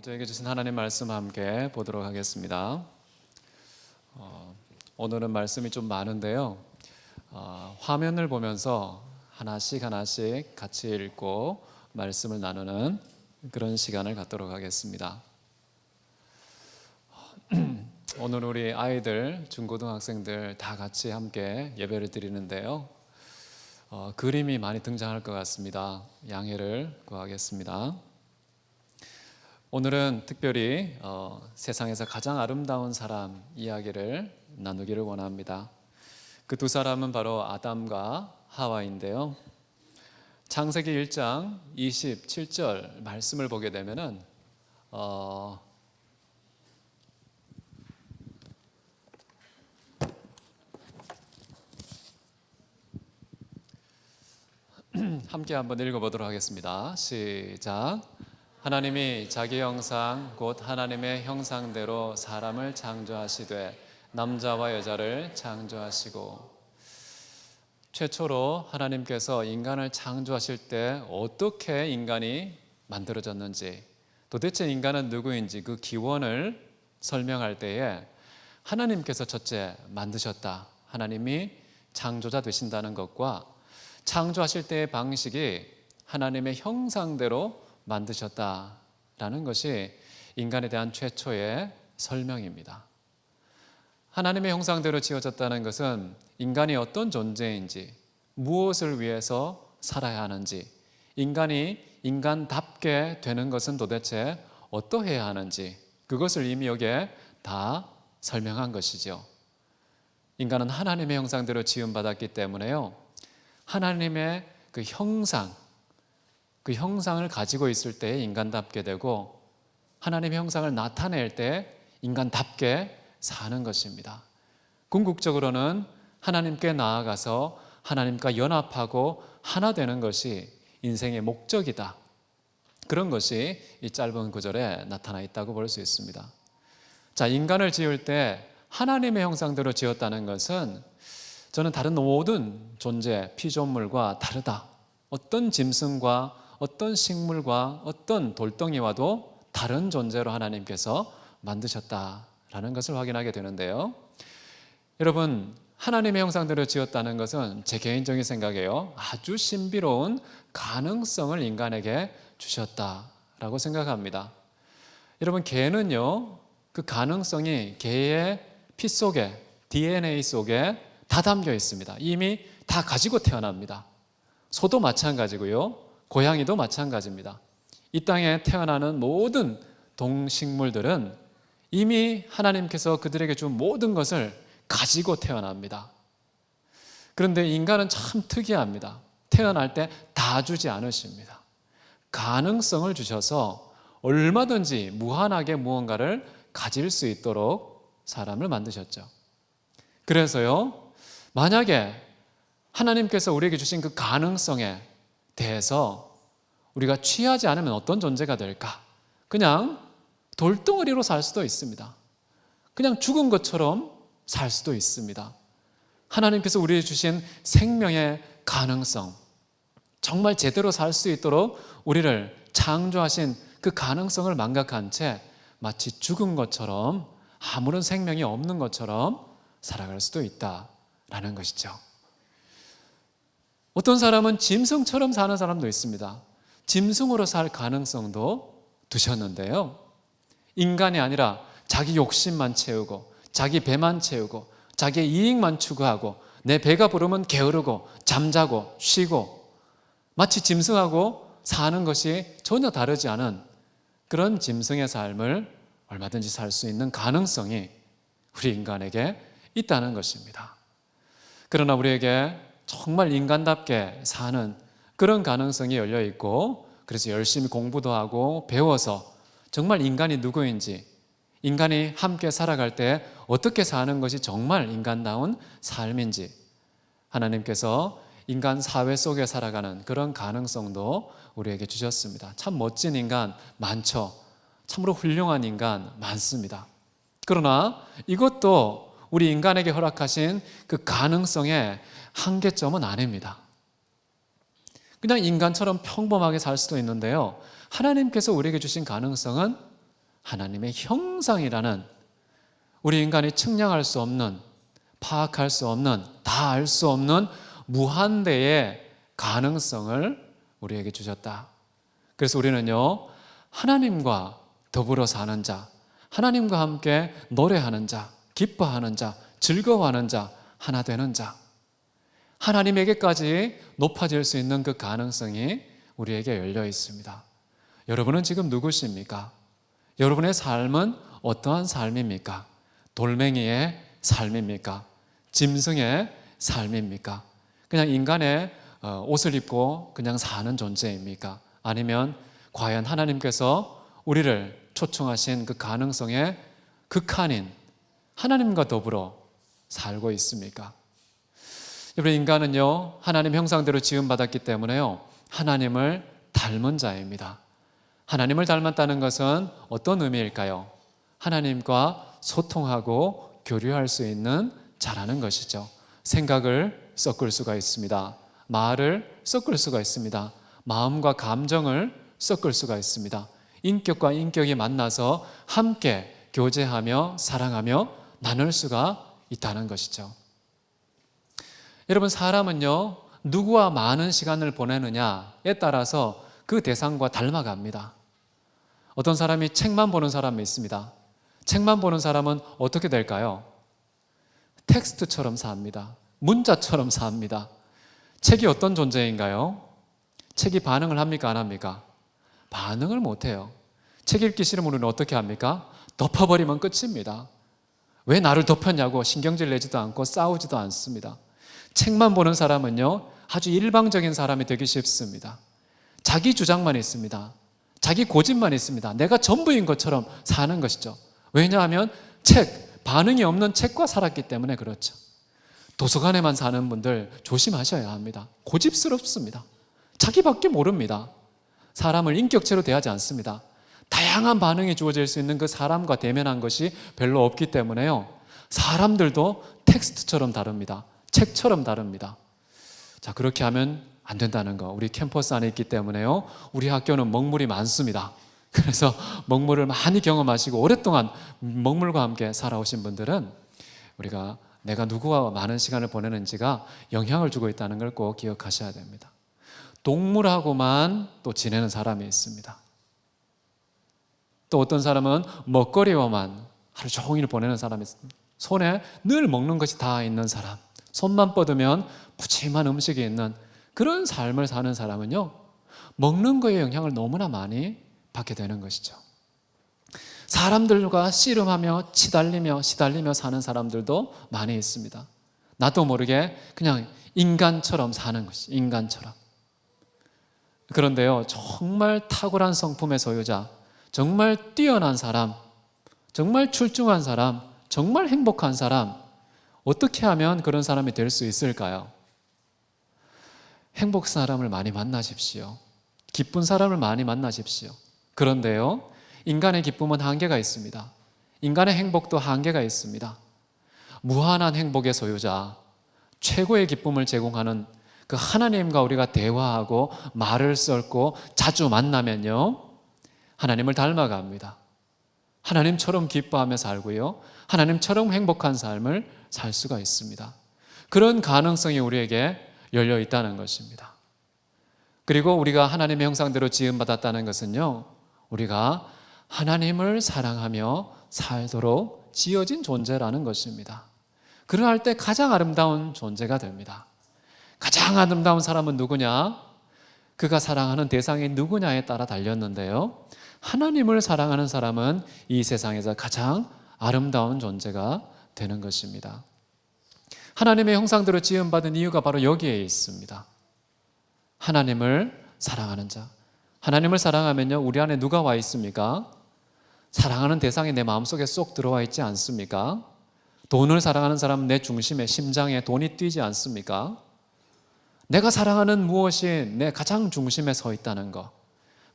저에게 주신 하나님 말씀 함께 보도록 하겠습니다. 오늘은 말씀이 좀 많은데요. 화면을 보면서 하나씩 같이 읽고 말씀을 나누는 그런 시간을 갖도록 하겠습니다. 오늘 우리 아이들, 중고등학생들 다 같이 함께 예배를 드리는데요. 그림이 많이 등장할 것 같습니다. 양해를 구하겠습니다. 오늘은 특별히 세상에서 가장 아름다운 사람 이야기를 나누기를 원합니다. 그 두 사람은 바로 아담과 하와인데요. 창세기 1장 27절 말씀을 보게 되면은 함께 한번 읽어보도록 하겠습니다. 시작. 하나님이 자기 형상 곧 하나님의 형상대로 사람을 창조하시되 남자와 여자를 창조하시고. 최초로 하나님께서 인간을 창조하실 때 어떻게 인간이 만들어졌는지, 도대체 인간은 누구인지 그 기원을 설명할 때에 하나님께서 첫째 만드셨다, 하나님이 창조자 되신다는 것과 창조하실 때의 방식이 하나님의 형상대로 만드셨다라는 것이 인간에 대한 최초의 설명입니다. 하나님의 형상대로 지어졌다는 것은 인간이 어떤 존재인지, 무엇을 위해서 살아야 하는지, 인간이 인간답게 되는 것은 도대체 어떠해야 하는지, 그것을 이미 여기에 다 설명한 것이죠. 인간은 하나님의 형상대로 지음받았기 때문에요, 하나님의 그 형상을 가지고 있을 때 인간답게 되고, 하나님의 형상을 나타낼 때 인간답게 사는 것입니다. 궁극적으로는 하나님께 나아가서 하나님과 연합하고 하나 되는 것이 인생의 목적이다. 그런 것이 이 짧은 구절에 나타나 있다고 볼 수 있습니다. 자, 인간을 지을 때 하나님의 형상대로 지었다는 것은 저는 다른 모든 존재, 피조물과 다르다. 어떤 짐승과 어떤 식물과 어떤 돌덩이와도 다른 존재로 하나님께서 만드셨다라는 것을 확인하게 되는데요. 여러분, 하나님의 형상대로 지었다는 것은 제 개인적인 생각이에요, 아주 신비로운 가능성을 인간에게 주셨다라고 생각합니다. 여러분, 개는요, 그 가능성이 개의 피 속에, DNA 속에 다 담겨 있습니다. 이미 다 가지고 태어납니다. 소도 마찬가지고요, 고양이도 마찬가지입니다. 이 땅에 태어나는 모든 동식물들은 이미 하나님께서 그들에게 준 모든 것을 가지고 태어납니다. 그런데 인간은 참 특이합니다. 태어날 때 다 주지 않으십니다. 가능성을 주셔서 얼마든지 무한하게 무언가를 가질 수 있도록 사람을 만드셨죠. 그래서요, 만약에 하나님께서 우리에게 주신 그 가능성에 대해서 우리가 취하지 않으면 어떤 존재가 될까? 그냥 돌덩어리로 살 수도 있습니다. 그냥 죽은 것처럼 살 수도 있습니다. 하나님께서 우리에게 주신 생명의 가능성, 정말 제대로 살 수 있도록 우리를 창조하신 그 가능성을 망각한 채 마치 죽은 것처럼, 아무런 생명이 없는 것처럼 살아갈 수도 있다라는 것이죠. 어떤 사람은 짐승처럼 사는 사람도 있습니다. 짐승으로 살 가능성도 두셨는데요, 인간이 아니라 자기 욕심만 채우고 자기 배만 채우고 자기의 이익만 추구하고 내 배가 부르면 게으르고 잠자고 쉬고 마치 짐승하고 사는 것이 전혀 다르지 않은 그런 짐승의 삶을 얼마든지 살 수 있는 가능성이 우리 인간에게 있다는 것입니다. 그러나 우리에게 정말 인간답게 사는 그런 가능성이 열려 있고, 그래서 열심히 공부도 하고 배워서 정말 인간이 누구인지, 인간이 함께 살아갈 때 어떻게 사는 것이 정말 인간다운 삶인지, 하나님께서 인간 사회 속에 살아가는 그런 가능성도 우리에게 주셨습니다. 참 멋진 인간 많죠. 참으로 훌륭한 인간 많습니다. 그러나 이것도 우리 인간에게 허락하신 그 가능성의 한계점은 아닙니다. 그냥 인간처럼 평범하게 살 수도 있는데요, 하나님께서 우리에게 주신 가능성은 하나님의 형상이라는 우리 인간이 측량할 수 없는, 파악할 수 없는, 다 알 수 없는 무한대의 가능성을 우리에게 주셨다. 그래서 우리는요, 하나님과 더불어 사는 자, 하나님과 함께 노래하는 자, 기뻐하는 자, 즐거워하는 자, 하나 되는 자, 하나님에게까지 높아질 수 있는 그 가능성이 우리에게 열려 있습니다. 여러분은 지금 누구십니까? 여러분의 삶은 어떠한 삶입니까? 돌멩이의 삶입니까? 짐승의 삶입니까? 그냥 인간의 옷을 입고 그냥 사는 존재입니까? 아니면 과연 하나님께서 우리를 초청하신 그 가능성의 극한인 하나님과 더불어 살고 있습니까? 여러분, 인간은요, 하나님 형상대로 지음받았기 때문에요, 하나님을 닮은 자입니다. 하나님을 닮았다는 것은 어떤 의미일까요? 하나님과 소통하고 교류할 수 있는 자라는 것이죠. 생각을 섞을 수가 있습니다. 말을 섞을 수가 있습니다. 마음과 감정을 섞을 수가 있습니다. 인격과 인격이 만나서 함께 교제하며 사랑하며 나눌 수가 있다는 것이죠. 여러분, 사람은요, 누구와 많은 시간을 보내느냐에 따라서 그 대상과 닮아갑니다. 어떤 사람이 책만 보는 사람이 있습니다. 책만 보는 사람은 어떻게 될까요? 텍스트처럼 삽니다. 문자처럼 삽니다. 책이 어떤 존재인가요? 책이 반응을 합니까? 안 합니까? 반응을 못해요. 책 읽기 싫으면 우리는 어떻게 합니까? 덮어버리면 끝입니다. 왜 나를 덮었냐고 신경질 내지도 않고 싸우지도 않습니다. 책만 보는 사람은요, 아주 일방적인 사람이 되기 쉽습니다. 자기 주장만 있습니다. 자기 고집만 있습니다. 내가 전부인 것처럼 사는 것이죠. 왜냐하면 반응이 없는 책과 살았기 때문에 그렇죠. 도서관에만 사는 분들 조심하셔야 합니다. 고집스럽습니다. 자기밖에 모릅니다. 사람을 인격체로 대하지 않습니다. 다양한 반응이 주어질 수 있는 그 사람과 대면한 것이 별로 없기 때문에요, 사람들도 텍스트처럼 다릅니다. 책처럼 다릅니다. 자, 그렇게 하면 안 된다는 거, 우리 캠퍼스 안에 있기 때문에요, 우리 학교는 먹물이 많습니다. 그래서 먹물을 많이 경험하시고 오랫동안 먹물과 함께 살아오신 분들은 우리가 내가 누구와 많은 시간을 보내는지가 영향을 주고 있다는 걸 꼭 기억하셔야 됩니다. 동물하고만 또 지내는 사람이 있습니다. 또 어떤 사람은 먹거리와만 하루 종일 보내는 사람이 있습니다. 손에 늘 먹는 것이 다 있는 사람, 손만 뻗으면 푸짐한 음식이 있는 그런 삶을 사는 사람은요, 먹는 거에 영향을 너무나 많이 받게 되는 것이죠. 사람들과 씨름하며 시달리며 사는 사람들도 많이 있습니다. 나도 모르게 그냥 인간처럼 사는 것이, 인간처럼. 그런데요, 정말 탁월한 성품의 소유자, 정말 뛰어난 사람, 정말 출중한 사람, 정말 행복한 사람, 어떻게 하면 그런 사람이 될 수 있을까요? 행복 사람을 많이 만나십시오. 기쁜 사람을 많이 만나십시오. 그런데요, 인간의 기쁨은 한계가 있습니다. 인간의 행복도 한계가 있습니다. 무한한 행복의 소유자, 최고의 기쁨을 제공하는 그 하나님과 우리가 대화하고 말을 썰고 자주 만나면요, 하나님을 닮아갑니다. 하나님처럼 기뻐하며 살고요, 하나님처럼 행복한 삶을 살 수가 있습니다. 그런 가능성이 우리에게 열려 있다는 것입니다. 그리고 우리가 하나님의 형상대로 지음받았다는 것은요, 우리가 하나님을 사랑하며 살도록 지어진 존재라는 것입니다. 그러할 때 가장 아름다운 존재가 됩니다. 가장 아름다운 사람은 누구냐? 그가 사랑하는 대상이 누구냐에 따라 달렸는데요, 하나님을 사랑하는 사람은 이 세상에서 가장 아름다운 존재가 되는 것입니다. 하나님의 형상대로 지음받은 이유가 바로 여기에 있습니다. 하나님을 사랑하는 자. 하나님을 사랑하면요, 우리 안에 누가 와 있습니까? 사랑하는 대상이 내 마음속에 쏙 들어와 있지 않습니까? 돈을 사랑하는 사람은 내 중심에, 심장에 돈이 뛰지 않습니까? 내가 사랑하는 무엇이 내 가장 중심에 서 있다는 것.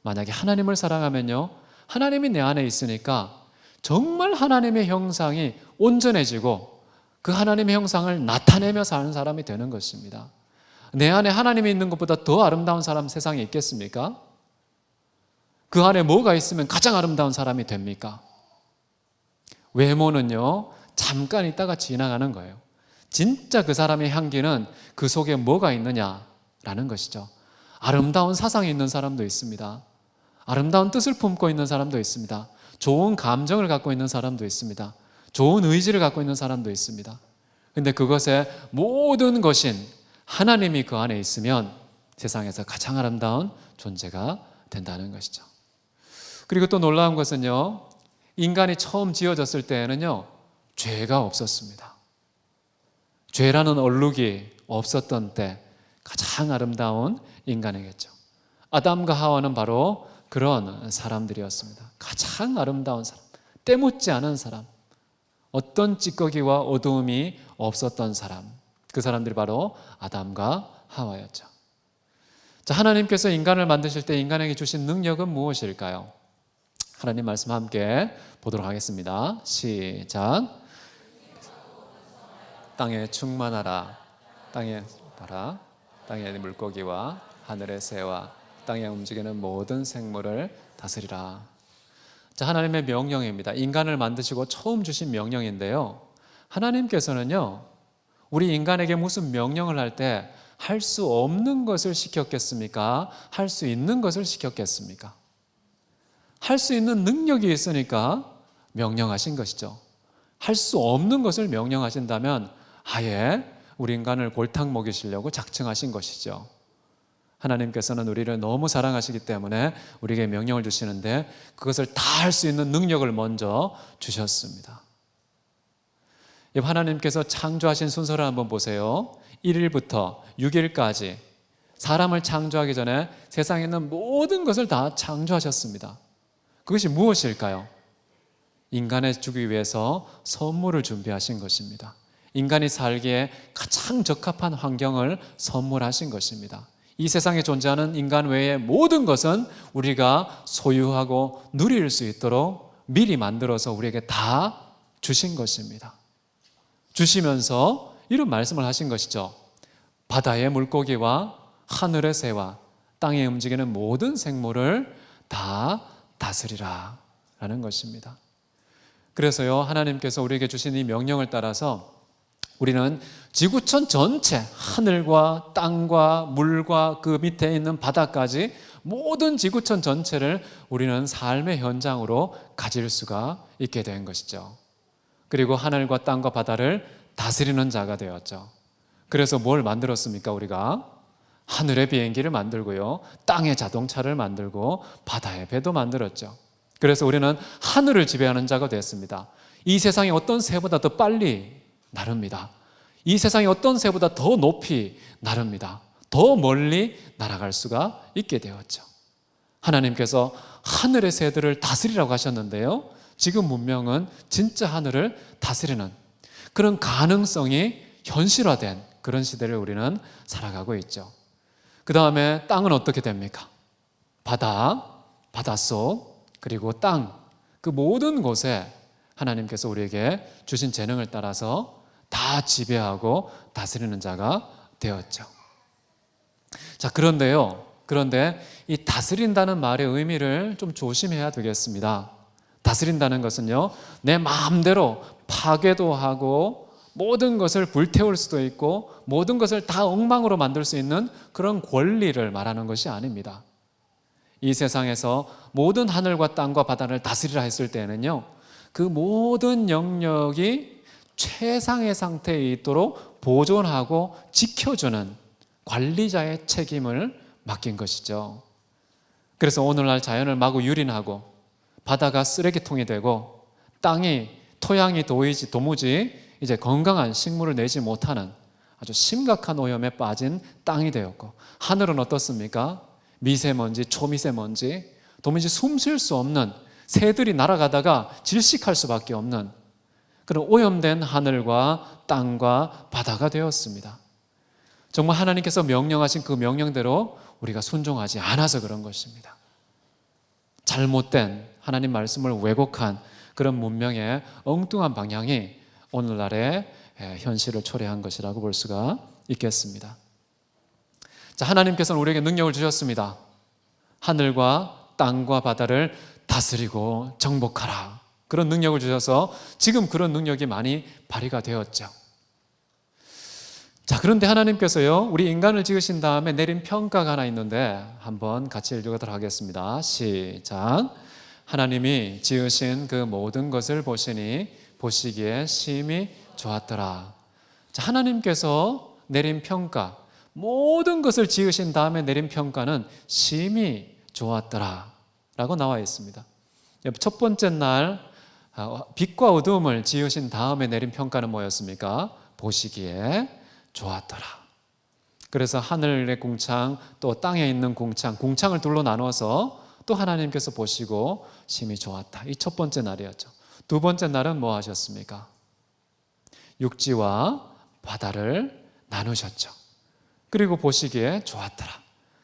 만약에 하나님을 사랑하면요, 하나님이 내 안에 있으니까 정말 하나님의 형상이 온전해지고 그 하나님의 형상을 나타내며 사는 사람이 되는 것입니다. 내 안에 하나님이 있는 것보다 더 아름다운 사람 세상에 있겠습니까? 그 안에 뭐가 있으면 가장 아름다운 사람이 됩니까? 외모는요, 잠깐 있다가 지나가는 거예요. 진짜 그 사람의 향기는 그 속에 뭐가 있느냐라는 것이죠. 아름다운 사상이 있는 사람도 있습니다. 아름다운 뜻을 품고 있는 사람도 있습니다. 좋은 감정을 갖고 있는 사람도 있습니다. 좋은 의지를 갖고 있는 사람도 있습니다. 근데 그것의 모든 것인 하나님이 그 안에 있으면 세상에서 가장 아름다운 존재가 된다는 것이죠. 그리고 또 놀라운 것은요, 인간이 처음 지어졌을 때에는요, 죄가 없었습니다. 죄라는 얼룩이 없었던 때 가장 아름다운 인간이겠죠. 아담과 하와는 바로 그런 사람들이었습니다. 가장 아름다운 사람, 때묻지 않은 사람, 어떤 찌꺼기와 어두움이 없었던 사람, 그 사람들이 바로 아담과 하와였죠. 자, 하나님께서 인간을 만드실 때 인간에게 주신 능력은 무엇일까요? 하나님 말씀 함께 보도록 하겠습니다. 시작. 땅에 충만하라. 땅에 봐라. 땅의 물고기와 하늘의 새와 땅에 움직이는 모든 생물을 다스리라. 자, 하나님의 명령입니다. 인간을 만드시고 처음 주신 명령인데요, 하나님께서는요, 우리 인간에게 무슨 명령을 할 때 할 수 없는 것을 시켰겠습니까? 할 수 있는 것을 시켰겠습니까? 할 수 있는 능력이 있으니까 명령하신 것이죠. 할 수 없는 것을 명령하신다면 아예 우리 인간을 골탕 먹이시려고 작정하신 것이죠. 하나님께서는 우리를 너무 사랑하시기 때문에 우리에게 명령을 주시는데 그것을 다 할 수 있는 능력을 먼저 주셨습니다. 하나님께서 창조하신 순서를 한번 보세요. 1일부터 6일까지 사람을 창조하기 전에 세상에 있는 모든 것을 다 창조하셨습니다. 그것이 무엇일까요? 인간에 주기 위해서 선물을 준비하신 것입니다. 인간이 살기에 가장 적합한 환경을 선물하신 것입니다. 이 세상에 존재하는 인간 외의 모든 것은 우리가 소유하고 누릴 수 있도록 미리 만들어서 우리에게 다 주신 것입니다. 주시면서 이런 말씀을 하신 것이죠. 바다의 물고기와 하늘의 새와 땅에 움직이는 모든 생물을 다 다스리라 라는 것입니다. 그래서요, 하나님께서 우리에게 주신 이 명령을 따라서 우리는 지구촌 전체, 하늘과 땅과 물과 그 밑에 있는 바다까지 모든 지구촌 전체를 우리는 삶의 현장으로 가질 수가 있게 된 것이죠. 그리고 하늘과 땅과 바다를 다스리는 자가 되었죠. 그래서 뭘 만들었습니까? 우리가 하늘의 비행기를 만들고요, 땅의 자동차를 만들고 바다의 배도 만들었죠. 그래서 우리는 하늘을 지배하는 자가 됐습니다. 이 세상에 어떤 새보다 더 빨리 나릅니다. 이 세상에 어떤 새보다 더 높이 나릅니다. 더 멀리 날아갈 수가 있게 되었죠. 하나님께서 하늘의 새들을 다스리라고 하셨는데요, 지금 문명은 진짜 하늘을 다스리는 그런 가능성이 현실화된 그런 시대를 우리는 살아가고 있죠. 그 다음에 땅은 어떻게 됩니까? 바다, 바닷속, 그리고 땅, 그 모든 곳에 하나님께서 우리에게 주신 재능을 따라서 다 지배하고 다스리는 자가 되었죠. 자, 그런데 이 다스린다는 말의 의미를 좀 조심해야 되겠습니다. 다스린다는 것은요, 내 마음대로 파괴도 하고 모든 것을 불태울 수도 있고 모든 것을 다 엉망으로 만들 수 있는 그런 권리를 말하는 것이 아닙니다. 이 세상에서 모든 하늘과 땅과 바다를 다스리라 했을 때는요, 그 모든 영역이 최상의 상태에 있도록 보존하고 지켜주는 관리자의 책임을 맡긴 것이죠. 그래서 오늘날 자연을 마구 유린하고 바다가 쓰레기통이 되고 땅이 토양이 도무지 이제 건강한 식물을 내지 못하는 아주 심각한 오염에 빠진 땅이 되었고, 하늘은 어떻습니까? 미세먼지, 초미세먼지, 도무지 숨 쉴 수 없는, 새들이 날아가다가 질식할 수밖에 없는 그런 오염된 하늘과 땅과 바다가 되었습니다. 정말 하나님께서 명령하신 그 명령대로 우리가 순종하지 않아서 그런 것입니다. 잘못된 하나님 말씀을 왜곡한 그런 문명의 엉뚱한 방향이 오늘날의 현실을 초래한 것이라고 볼 수가 있겠습니다. 자, 하나님께서는 우리에게 능력을 주셨습니다. 하늘과 땅과 바다를 다스리고 정복하라. 그런 능력을 주셔서 지금 그런 능력이 많이 발휘가 되었죠. 자, 그런데 하나님께서요, 우리 인간을 지으신 다음에 내린 평가가 하나 있는데 한번 같이 읽어보도록 하겠습니다. 시작. 하나님이 지으신 그 모든 것을 보시니 보시기에 심히 좋았더라. 자, 하나님께서 내린 평가, 모든 것을 지으신 다음에 내린 평가는 심히 좋았더라 라고 나와 있습니다. 첫 번째 날 빛과 어두움을 지으신 다음에 내린 평가는 뭐였습니까? 보시기에 좋았더라. 그래서 하늘의 궁창 또 땅에 있는 궁창을 둘로 나눠서 또 하나님께서 보시고 심히 좋았다. 이 첫 번째 날이었죠. 두 번째 날은 뭐 하셨습니까? 육지와 바다를 나누셨죠. 그리고 보시기에 좋았더라.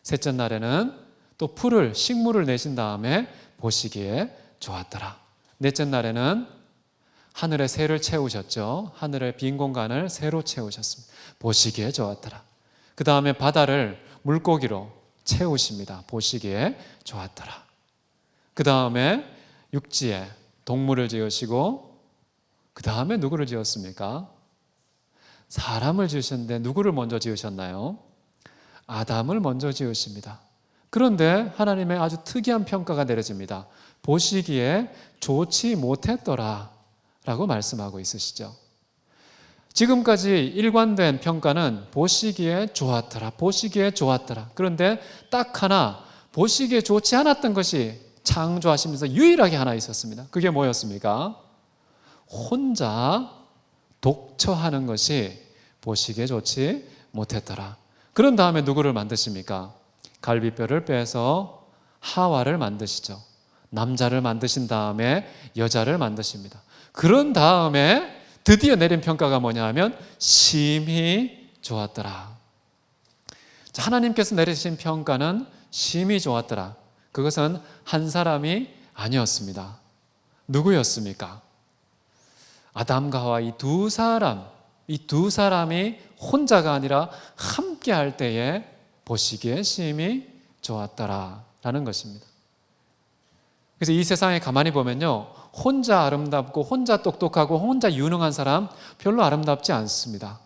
셋째 날에는 또 풀을, 식물을 내신 다음에 보시기에 좋았더라. 넷째 날에는 하늘의 새를 채우셨죠. 하늘의 빈 공간을 새로 채우셨습니다. 보시기에 좋았더라. 그 다음에 바다를 물고기로 채우십니다. 보시기에 좋았더라. 그 다음에 육지에 동물을 지으시고 그 다음에 누구를 지었습니까? 사람을 지으셨는데 누구를 먼저 지으셨나요? 아담을 먼저 지으십니다. 그런데 하나님의 아주 특이한 평가가 내려집니다. 보시기에 좋지 못했더라 라고 말씀하고 있으시죠. 지금까지 일관된 평가는 보시기에 좋았더라, 보시기에 좋았더라. 그런데 딱 하나 보시기에 좋지 않았던 것이 창조하시면서 유일하게 하나 있었습니다. 그게 뭐였습니까? 혼자 독처하는 것이 보시기에 좋지 못했더라. 그런 다음에 누구를 만드십니까? 갈비뼈를 빼서 하와를 만드시죠. 남자를 만드신 다음에 여자를 만드십니다. 그런 다음에 드디어 내린 평가가 뭐냐 하면 심히 좋았더라. 자, 하나님께서 내리신 평가는 심히 좋았더라. 그것은 한 사람이 아니었습니다. 누구였습니까? 아담과 하와 이 두 사람이 혼자가 아니라 함께 할 때에 보시기에 심히 좋았더라라는 것입니다. 그래서 이 세상에 가만히 보면요, 혼자 아름답고 혼자 똑똑하고 혼자 유능한 사람 별로 아름답지 않습니다.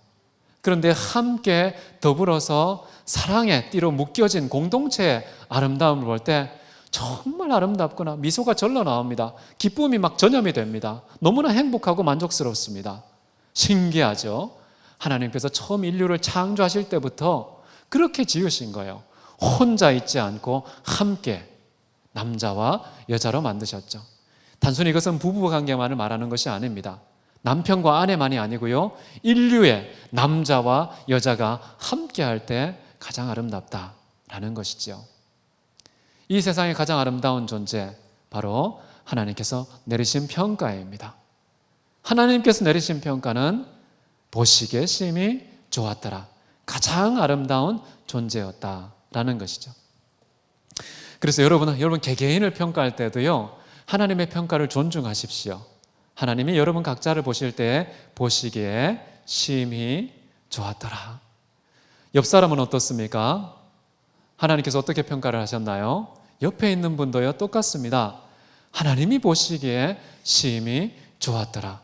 그런데 함께 더불어서 사랑의 띠로 묶여진 공동체의 아름다움을 볼 때 정말 아름답구나, 미소가 절로 나옵니다. 기쁨이 막 전염이 됩니다. 너무나 행복하고 만족스럽습니다. 신기하죠? 하나님께서 처음 인류를 창조하실 때부터 그렇게 지으신 거예요. 혼자 있지 않고 함께 남자와 여자로 만드셨죠. 단순히 이것은 부부관계만을 말하는 것이 아닙니다. 남편과 아내만이 아니고요, 인류의 남자와 여자가 함께 할 때 가장 아름답다라는 것이죠. 이 세상의 가장 아름다운 존재, 바로 하나님께서 내리신 평가입니다. 하나님께서 내리신 평가는 보시기에 심히 좋았더라. 가장 아름다운 존재였다라는 것이죠. 그래서 여러분 개개인을 평가할 때도요, 하나님의 평가를 존중하십시오. 하나님이 여러분 각자를 보실 때 보시기에 심히 좋았더라. 옆 사람은 어떻습니까? 하나님께서 어떻게 평가를 하셨나요? 옆에 있는 분도요, 똑같습니다. 하나님이 보시기에 심히 좋았더라.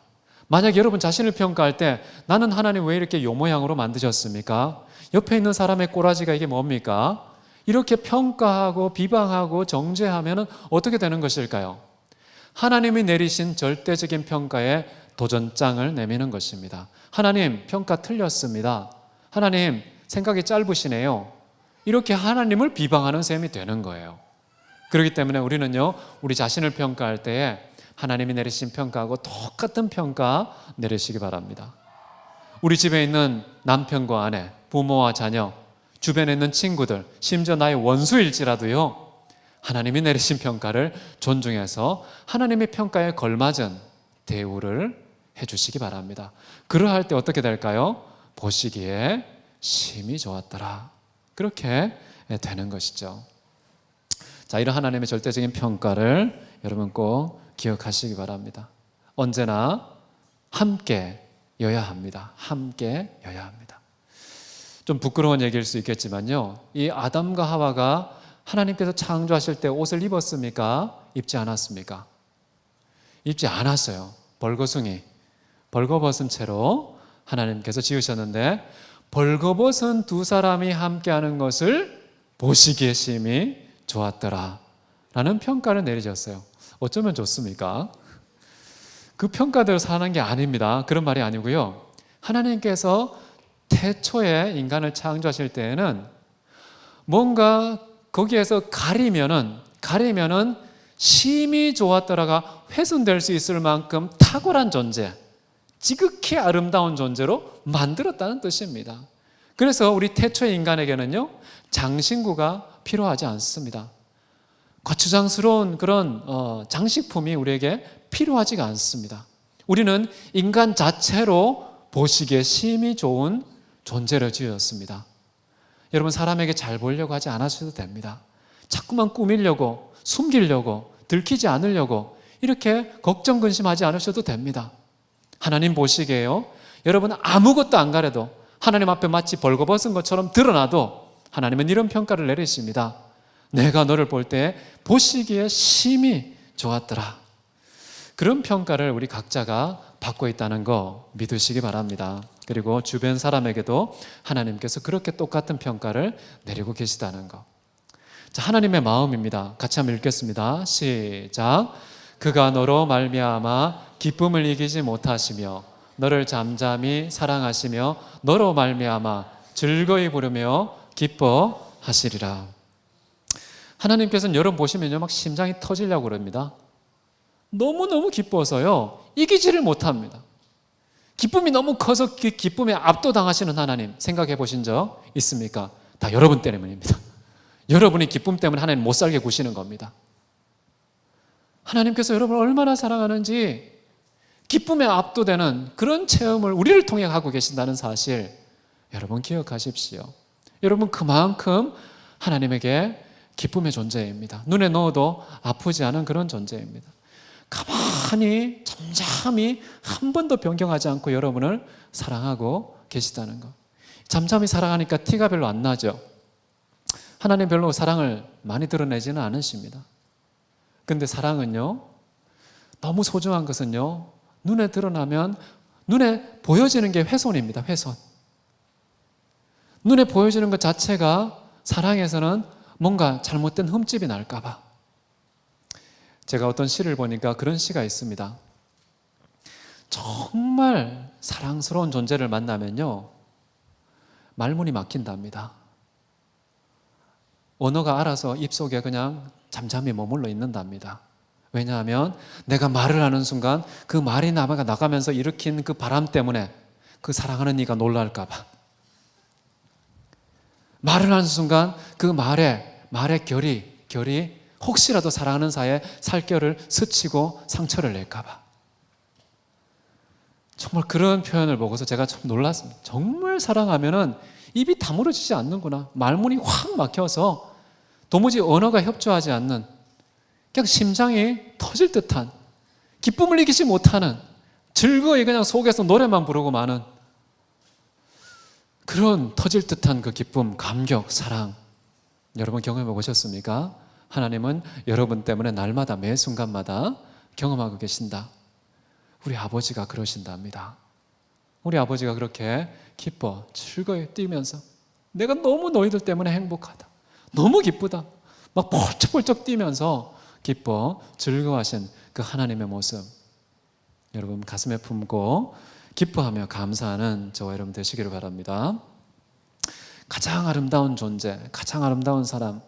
만약 여러분 자신을 평가할 때 나는 하나님 왜 이렇게 요 모양으로 만드셨습니까? 옆에 있는 사람의 꼬라지가 이게 뭡니까? 이렇게 평가하고 비방하고 정죄하면 어떻게 되는 것일까요? 하나님이 내리신 절대적인 평가에 도전장을 내미는 것입니다. 하나님, 평가 틀렸습니다. 하나님, 생각이 짧으시네요. 이렇게 하나님을 비방하는 셈이 되는 거예요. 그렇기 때문에 우리는요, 우리 자신을 평가할 때에 하나님이 내리신 평가하고 똑같은 평가 내리시기 바랍니다. 우리 집에 있는 남편과 아내, 부모와 자녀, 주변에 있는 친구들, 심지어 나의 원수일지라도요, 하나님이 내리신 평가를 존중해서 하나님의 평가에 걸맞은 대우를 해주시기 바랍니다. 그러할 때 어떻게 될까요? 보시기에 심히 좋았더라. 그렇게 되는 것이죠. 자, 이런 하나님의 절대적인 평가를 여러분 꼭 기억하시기 바랍니다. 언제나 함께여야 합니다. 함께여야 합니다. 좀 부끄러운 얘기일 수 있겠지만요, 이 아담과 하와가 하나님께서 창조하실 때 옷을 입었습니까? 입지 않았습니까? 입지 않았어요. 벌거벗은 채로 하나님께서 지으셨는데, 벌거벗은 두 사람이 함께하는 것을 보시기에 심히 좋았더라 라는 평가를 내리셨어요. 어쩌면 좋습니까? 그 평가대로 사는 게 아닙니다. 그런 말이 아니고요. 하나님께서 태초에 인간을 창조하실 때에는 뭔가 거기에서 가리면은 심히 좋았더라가 훼손될 수 있을 만큼 탁월한 존재, 지극히 아름다운 존재로 만들었다는 뜻입니다. 그래서 우리 태초의 인간에게는요, 장신구가 필요하지 않습니다. 거추장스러운 그런 장식품이 우리에게 필요하지가 않습니다. 우리는 인간 자체로 보시기에 심히 좋은 존재를 지었습니다. 여러분, 사람에게 잘 보이려고 하지 않으셔도 됩니다. 자꾸만 꾸미려고, 숨기려고, 들키지 않으려고 이렇게 걱정 근심하지 않으셔도 됩니다. 하나님 보시기에요, 여러분 아무것도 안 가려도, 하나님 앞에 마치 벌거벗은 것처럼 드러나도 하나님은 이런 평가를 내리십니다. 내가 너를 볼 때 보시기에 심히 좋았더라. 그런 평가를 우리 각자가 받고 있다는 거 믿으시기 바랍니다. 그리고 주변 사람에게도 하나님께서 그렇게 똑같은 평가를 내리고 계시다는 거. 자, 하나님의 마음입니다. 같이 한번 읽겠습니다. 시작. 그가 너로 말미암아 기쁨을 이기지 못하시며 너를 잠잠히 사랑하시며 너로 말미암아 즐거이 부르며 기뻐하시리라. 하나님께서는 여러분 보시면요, 막 심장이 터지려고 그럽니다. 너무너무 기뻐서요, 이기지를 못합니다. 기쁨이 너무 커서 그 기쁨에 압도당하시는 하나님 생각해 보신 적 있습니까? 다 여러분 때문입니다. 여러분이 기쁨 때문에 하나님 못 살게 구시는 겁니다. 하나님께서 여러분을 얼마나 사랑하는지 기쁨에 압도되는 그런 체험을 우리를 통해 하고 계신다는 사실 여러분 기억하십시오. 여러분 그만큼 하나님에게 기쁨의 존재입니다. 눈에 넣어도 아프지 않은 그런 존재입니다. 가만히 잠잠히 한 번도 변경하지 않고 여러분을 사랑하고 계시다는 것. 잠잠히 사랑하니까 티가 별로 안 나죠. 하나님 별로 사랑을 많이 드러내지는 않으십니다. 근데 사랑은요, 너무 소중한 것은요, 눈에 드러나면 눈에 보여지는 게 훼손입니다. 훼손. 눈에 보여지는 것 자체가 사랑에서는 뭔가 잘못된 흠집이 날까 봐. 제가 어떤 시를 보니까 그런 시가 있습니다. 정말 사랑스러운 존재를 만나면요, 말문이 막힌답니다. 언어가 알아서 입속에 그냥 잠잠히 머물러 있는답니다. 왜냐하면 내가 말을 하는 순간 그 말이 나가면서 일으킨 그 바람 때문에 그 사랑하는 이가 놀랄까 봐. 말을 하는 순간 그 말의 결이 혹시라도 사랑하는 사이에 살결을 스치고 상처를 낼까 봐. 정말 그런 표현을 보고서 제가 좀 놀랐습니다. 정말 사랑하면은 입이 다물어지지 않는구나. 말문이 확 막혀서 도무지 언어가 협조하지 않는, 그냥 심장이 터질 듯한, 기쁨을 이기지 못하는, 즐거이 그냥 속에서 노래만 부르고 마는 그런 터질 듯한 그 기쁨, 감격, 사랑, 여러분 경험해 보셨습니까? 하나님은 여러분 때문에 날마다 매 순간마다 경험하고 계신다. 우리 아버지가 그러신답니다. 우리 아버지가 그렇게 기뻐 즐거이 뛰면서 내가 너무 너희들 때문에 행복하다, 너무 기쁘다, 막 펄쩍펄쩍 뛰면서 기뻐 즐거워하신 그 하나님의 모습, 여러분 가슴에 품고 기뻐하며 감사하는 저와 여러분 되시기를 바랍니다. 가장 아름다운 존재, 가장 아름다운 사람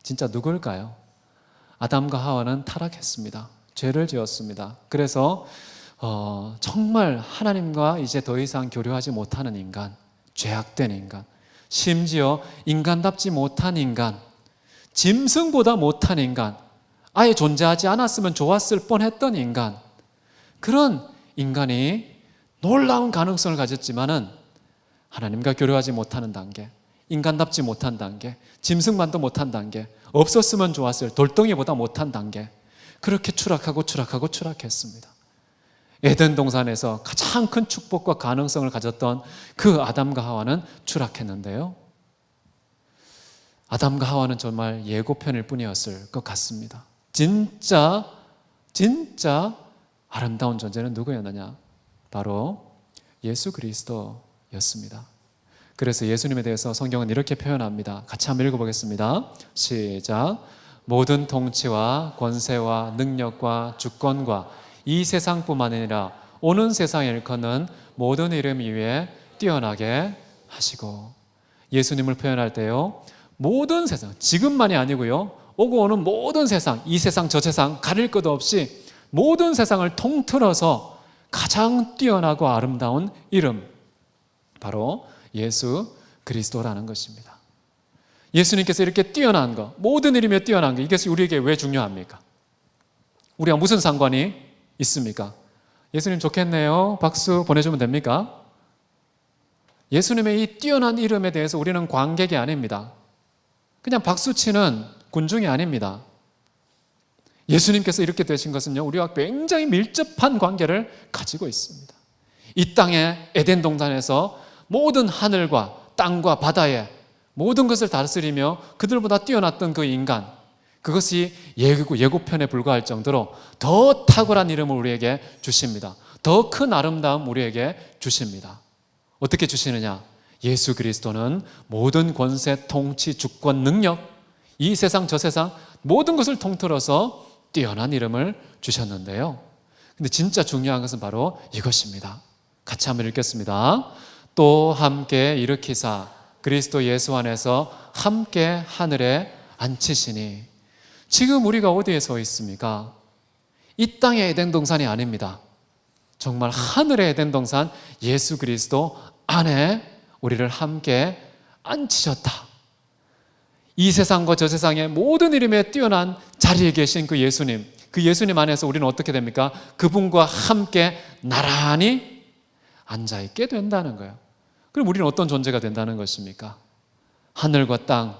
진짜 누굴까요? 아담과 하와는 타락했습니다. 죄를 지었습니다. 그래서 정말 하나님과 이제 더 이상 교류하지 못하는 인간, 죄악된 인간, 심지어 인간답지 못한 인간, 짐승보다 못한 인간, 아예 존재하지 않았으면 좋았을 뻔했던 인간, 그런 인간이 놀라운 가능성을 가졌지만은 하나님과 교류하지 못하는 단계, 인간답지 못한 단계, 짐승만도 못한 단계, 없었으면 좋았을 돌덩이보다 못한 단계, 그렇게 추락했습니다. 에덴 동산에서 가장 큰 축복과 가능성을 가졌던 그 아담과 하와는 추락했는데요, 아담과 하와는 정말 예고편일 뿐이었을 것 같습니다. 진짜 아름다운 존재는 누구였느냐? 바로 예수 그리스도였습니다. 그래서 예수님에 대해서 성경은 이렇게 표현합니다. 같이 한번 읽어보겠습니다. 시작. 모든 통치와 권세와 능력과 주권과 이 세상뿐만 아니라 오는 세상에 일컫는 모든 이름 위에 뛰어나게 하시고, 예수님을 표현할 때요, 모든 세상, 지금만이 아니고요, 오고 오는 모든 세상, 이 세상 저 세상 가릴 것 없이 모든 세상을 통틀어서 가장 뛰어나고 아름다운 이름, 바로 예수 그리스도라는 것입니다. 예수님께서 이렇게 뛰어난 것, 모든 이름에 뛰어난 것, 이것이 우리에게 왜 중요합니까? 우리가 무슨 상관이 있습니까? 예수님 좋겠네요. 박수 보내주면 됩니까? 예수님의 이 뛰어난 이름에 대해서 우리는 관객이 아닙니다. 그냥 박수치는 군중이 아닙니다. 예수님께서 이렇게 되신 것은요, 우리와 굉장히 밀접한 관계를 가지고 있습니다. 이 땅의 에덴 동산에서 모든 하늘과 땅과 바다에 모든 것을 다스리며 그들보다 뛰어났던 그 인간, 그것이 예고편에 불과할 정도로 더 탁월한 이름을 우리에게 주십니다. 더 큰 아름다움 우리에게 주십니다. 어떻게 주시느냐? 예수 그리스도는 모든 권세, 통치, 주권, 능력, 이 세상 저 세상 모든 것을 통틀어서 뛰어난 이름을 주셨는데요, 근데 진짜 중요한 것은 바로 이것입니다. 같이 한번 읽겠습니다. 또 함께 일으키사 그리스도 예수 안에서 함께 하늘에 앉히시니. 지금 우리가 어디에 서 있습니까? 이 땅의 에덴 동산이 아닙니다. 정말 하늘의 에덴 동산 예수 그리스도 안에 우리를 함께 앉히셨다. 이 세상과 저 세상의 모든 이름에 뛰어난 자리에 계신 그 예수님 안에서 우리는 어떻게 됩니까? 그분과 함께 나란히 앉아있게 된다는 거예요. 그럼 우리는 어떤 존재가 된다는 것입니까? 하늘과 땅,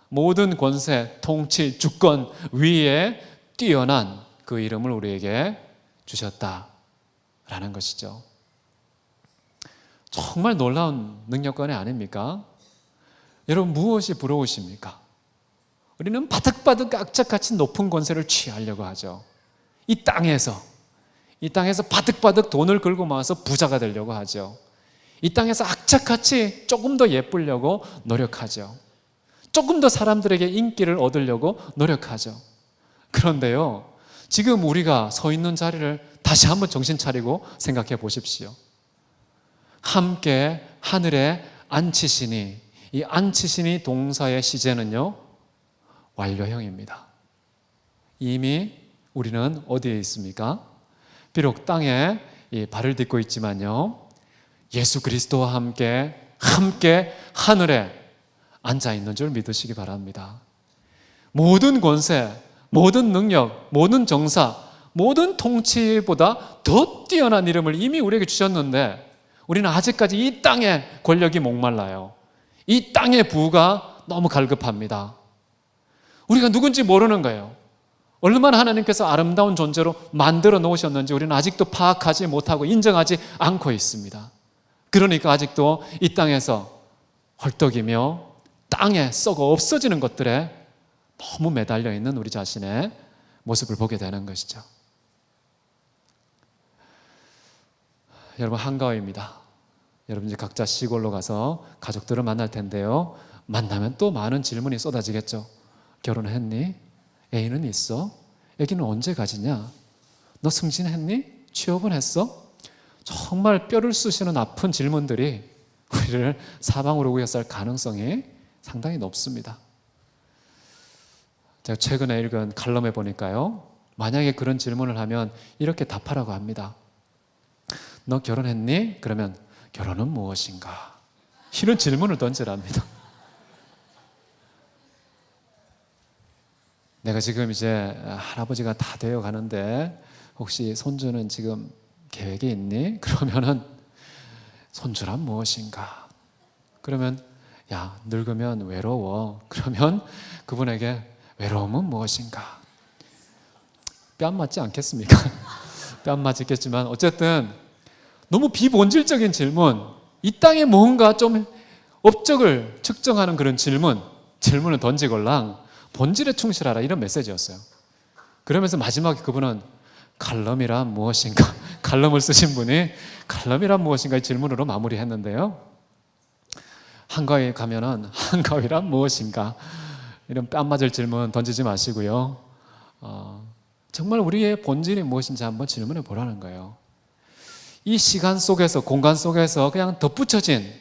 모든 권세, 통치, 주권 위에 뛰어난 그 이름을 우리에게 주셨다라는 것이죠. 정말 놀라운 능력권이 아닙니까? 여러분, 무엇이 부러우십니까? 우리는 바득바득 악착같이 높은 권세를 취하려고 하죠. 이 땅에서 바득바득 돈을 긁고 모아서 부자가 되려고 하죠. 이 땅에서 악착같이 조금 더 예쁘려고 노력하죠. 조금 더 사람들에게 인기를 얻으려고 노력하죠. 그런데요, 지금 우리가 서 있는 자리를 다시 한번 정신 차리고 생각해 보십시오. 함께 하늘에 앉히시니, 이 앉히시니 동사의 시제는요, 완료형입니다. 이미 우리는 어디에 있습니까? 비록 땅에 발을 딛고 있지만요, 예수 그리스도와 함께 하늘에 앉아 있는 줄 믿으시기 바랍니다. 모든 권세, 모든 능력, 모든 정사, 모든 통치보다 더 뛰어난 이름을 이미 우리에게 주셨는데, 우리는 아직까지 이 땅의 권력이 목말라요. 이 땅의 부가 너무 갈급합니다. 우리가 누군지 모르는 거예요. 얼마나 하나님께서 아름다운 존재로 만들어 놓으셨는지 우리는 아직도 파악하지 못하고 인정하지 않고 있습니다. 그러니까 아직도 이 땅에서 헐떡이며 땅에 썩어 없어지는 것들에 너무 매달려 있는 우리 자신의 모습을 보게 되는 것이죠. 여러분, 한가위입니다. 여러분 이제 각자 시골로 가서 가족들을 만날 텐데요, 만나면 또 많은 질문이 쏟아지겠죠. 결혼했니? 애인은 있어? 애기는 언제 가지냐? 너 승진했니? 취업은 했어? 정말 뼈를 쑤시는 아픈 질문들이 우리를 사방으로 우여쌀 가능성이 상당히 높습니다. 제가 최근에 읽은 칼럼에 보니까요, 만약에 그런 질문을 하면 이렇게 답하라고 합니다. 너 결혼했니? 그러면 결혼은 무엇인가? 이런 질문을 던지랍니다. 내가 지금 이제 할아버지가 다 되어 가는데 혹시 손주는 지금 계획이 있니? 그러면은 손주란 무엇인가? 그러면 야, 늙으면 외로워. 그러면 그분에게 외로움은 무엇인가? 뺨 맞지 않겠습니까? 뺨 맞겠지만 어쨌든 너무 비본질적인 질문, 이 땅에 뭔가 좀 업적을 측정하는 그런 질문, 질문을 던지걸랑 본질에 충실하라, 이런 메시지였어요. 그러면서 마지막에 그분은 칼럼이란 무엇인가, 칼럼을 쓰신 분이 칼럼이란 무엇인가의 질문으로 마무리했는데요. 한가위에 가면은 한가위란 무엇인가, 이런 뺨 맞을 질문 던지지 마시고요. 정말 우리의 본질이 무엇인지 한번 질문해 보라는 거예요. 이 시간 속에서, 공간 속에서 그냥 덧붙여진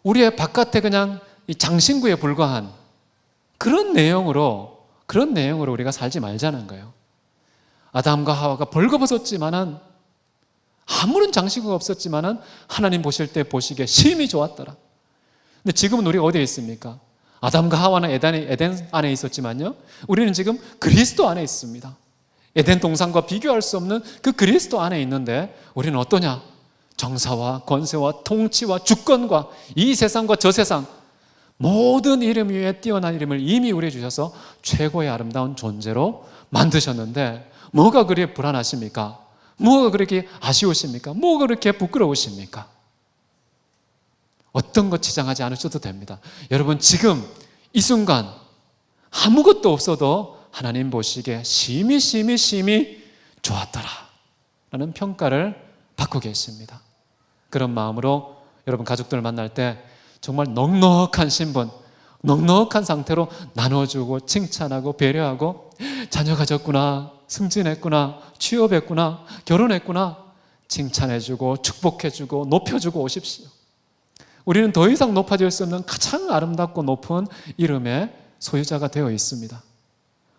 우리의 바깥에 그냥 이 장신구에 불과한 그런 내용으로 우리가 살지 말자는 거예요. 아담과 하와가 벌거벗었지만은, 아무런 장신구가 없었지만은 하나님 보실 때 보시기에 심히 좋았더라. 근데 지금은 우리가 어디에 있습니까? 아담과 하와는 에덴 안에 있었지만요, 우리는 지금 그리스도 안에 있습니다. 에덴 동산과 비교할 수 없는 그 그리스도 안에 있는데 우리는 어떠냐? 정사와 권세와 통치와 주권과 이 세상과 저 세상 모든 이름 위에 뛰어난 이름을 이미 우리에 주셔서 최고의 아름다운 존재로 만드셨는데, 뭐가 그렇게 불안하십니까? 뭐가 그렇게 아쉬우십니까? 뭐가 그렇게 부끄러우십니까? 어떤 것 치장하지 않으셔도 됩니다. 여러분, 지금 이 순간 아무것도 없어도 하나님 보시기에 심히 좋았더라 라는 평가를 받고 계십니다. 그런 마음으로 여러분 가족들을 만날 때 정말 넉넉한 신분, 넉넉한 상태로 나눠주고 칭찬하고 배려하고, 자녀 가졌구나, 승진했구나, 취업했구나, 결혼했구나, 칭찬해주고 축복해주고 높여주고 오십시오. 우리는 더 이상 높아질 수 없는 가장 아름답고 높은 이름의 소유자가 되어 있습니다.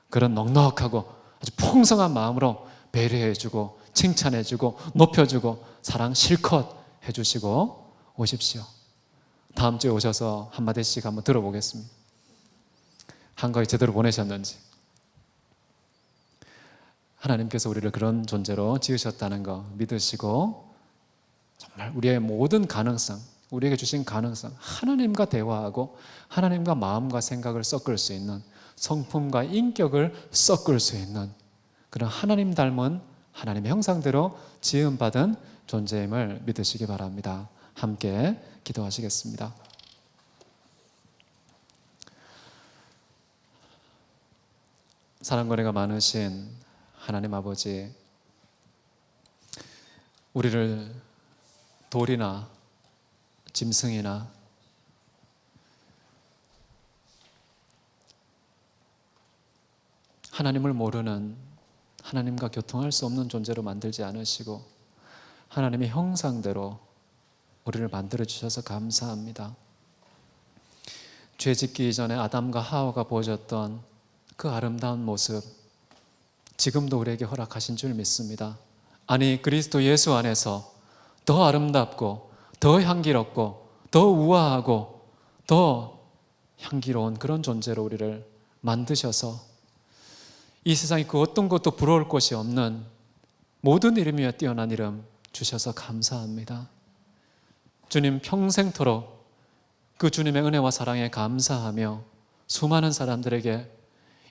그런 넉넉하고 아주 풍성한 마음으로 배려해주고 칭찬해주고 높여주고 사랑 실컷 해주시고 오십시오. 다음 주에 오셔서 한마디씩 한번 들어보겠습니다. 한가위 제대로 보내셨는지, 하나님께서 우리를 그런 존재로 지으셨다는 거 믿으시고, 정말 우리의 모든 가능성, 우리에게 주신 가능성, 하나님과 대화하고 하나님과 마음과 생각을 섞을 수 있는, 성품과 인격을 섞을 수 있는 그런 하나님 닮은 하나님의 형상대로 지음받은 존재임을 믿으시기 바랍니다. 함께 기도하시겠습니다. 사랑과 은혜가 많으신 하나님 아버지, 우리를 돌이나 짐승이나 하나님을 모르는, 하나님과 교통할 수 없는 존재로 만들지 않으시고 하나님의 형상대로 우리를 만들어 주셔서 감사합니다. 죄 짓기 이전에 아담과 하와가 보여줬던 그 아름다운 모습, 지금도 우리에게 허락하신 줄 믿습니다. 아니, 그리스도 예수 안에서 더 아름답고 더 향기롭고 더 우아하고 더 향기로운 그런 존재로 우리를 만드셔서 이 세상에 그 어떤 것도 부러울 것이 없는 모든 이름 위에 뛰어난 이름 주셔서 감사합니다. 주님, 평생토록 그 주님의 은혜와 사랑에 감사하며 수많은 사람들에게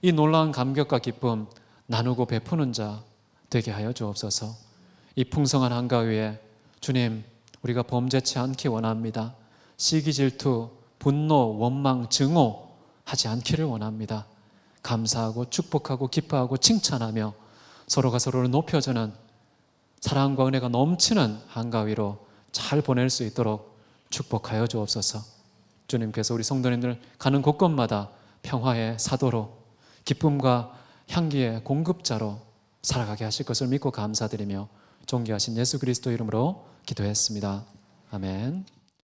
이 놀라운 감격과 기쁨 나누고 베푸는 자 되게 하여 주옵소서. 이 풍성한 한가위에 주님, 우리가 범죄치 않기 원합니다. 시기, 질투, 분노, 원망, 증오 하지 않기를 원합니다. 감사하고 축복하고 기뻐하고 칭찬하며 서로가 서로를 높여주는 사랑과 은혜가 넘치는 한가위로 잘 보낼 수 있도록 축복하여 주옵소서. 주님께서 우리 성도님들 가는 곳곳마다 평화의 사도로, 기쁨과 향기의 공급자로 살아가게 하실 것을 믿고 감사드리며 존귀하신 예수 그리스도 이름으로 기도했습니다. 아멘.